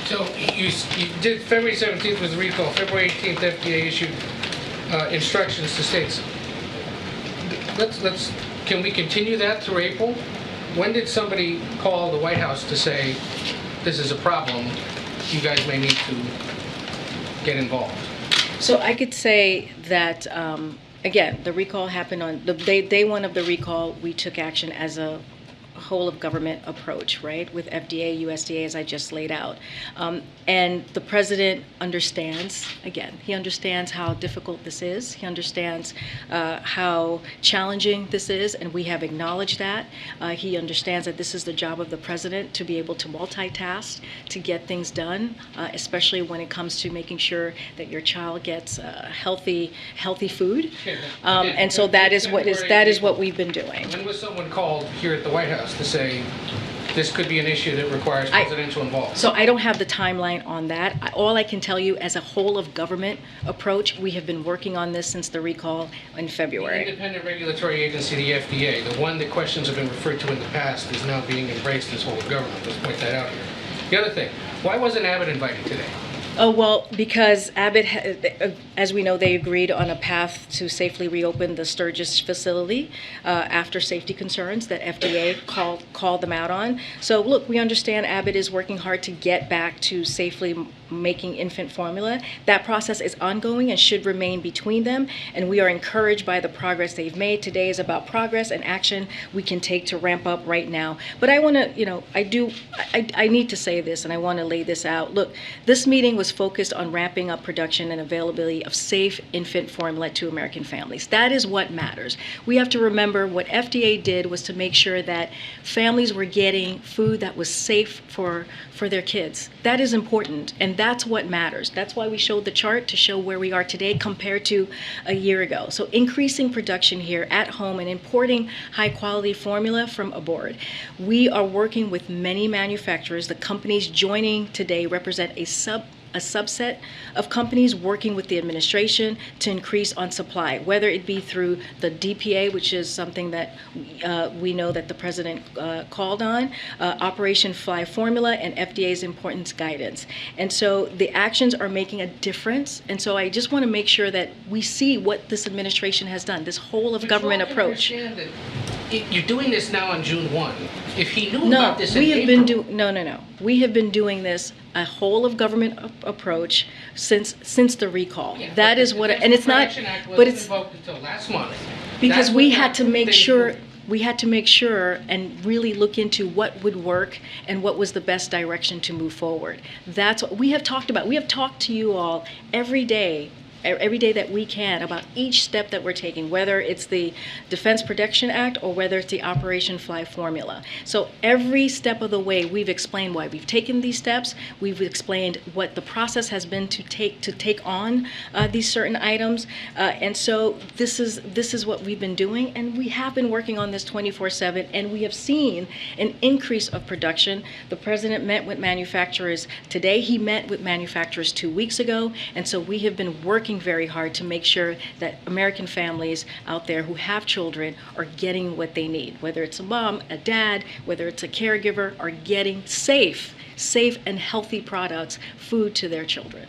So you did, February 17th was the recall, February 18th FDA issued instructions to states. Can we continue that through April? When did somebody call the White House to say, this is a problem, you guys may need to get involved? So I could say that, again, the recall happened on the day one of the recall. We took action as a whole of government approach, right, with FDA, USDA, as I just laid out. And the president understands, again, he understands how difficult this is. He understands how challenging this is, and we have acknowledged that. He understands that this is the job of the president to be able to multitask, to get things done, especially when it comes to making sure that your child gets healthy food. And so that is what we've been doing. When was someone called here at the White House to say this could be an issue that requires presidential involvement? So I don't have the timeline on that. All I can tell you, as a whole of government approach, we have been working on this since the recall in February. The independent regulatory agency, the FDA, the one that questions have been referred to in the past, is now being embraced as whole of government. Let's point that out here. The other thing, why wasn't Abbott invited today? Oh, well, because Abbott, as we know, they agreed on a path to safely reopen the Sturgis facility after safety concerns that FDA called them out on. So, look, we understand Abbott is working hard to get back to safely making infant formula. That process is ongoing and should remain between them, and we are encouraged by the progress they've made. Today is about progress and action we can take to ramp up right now. But I want to, I need to say this, and I want to lay this out. Look, this meeting was focused on ramping up production and availability of safe infant formula to American families. That is what matters. We have to remember what FDA did was to make sure that families were getting food that was safe for their kids. That is important, and that's what matters. That's why we showed the chart to show where we are today compared to a year ago. So increasing production here at home and importing high quality formula from abroad. We are working with many manufacturers. The companies joining today represent a subset of companies working with the administration to increase on supply, whether it be through the DPA, which is something that we know that the president called on, Operation Fly Formula, and FDA's importance guidance. And so the actions are making a difference. And so I just want to make sure that we see what this administration has done, this whole of government approach. You're doing this now on June 1. If he knew about this in April... No. We have been doing this, a whole of government approach, since the recall. Yeah, that is what, and it's not, but it's invoked until last month. Because we had to make sure. We had to make sure and really look into what would work and what was the best direction to move forward. That's what we have talked about. We have talked to you all every day that we can about each step that we're taking, whether it's the Defense Production Act or whether it's the Operation Fly Formula. So every step of the way, we've explained why we've taken these steps. We've explained what the process has been to take on these certain items. And so this is what we've been doing, and we have been working on this 24/7, and we have seen an increase of production. The president met with manufacturers today. He met with manufacturers 2 weeks ago, and so we have been working very hard to make sure that American families out there who have children are getting what they need, whether it's a mom, a dad, whether it's a caregiver, are getting safe and healthy products, food to their children.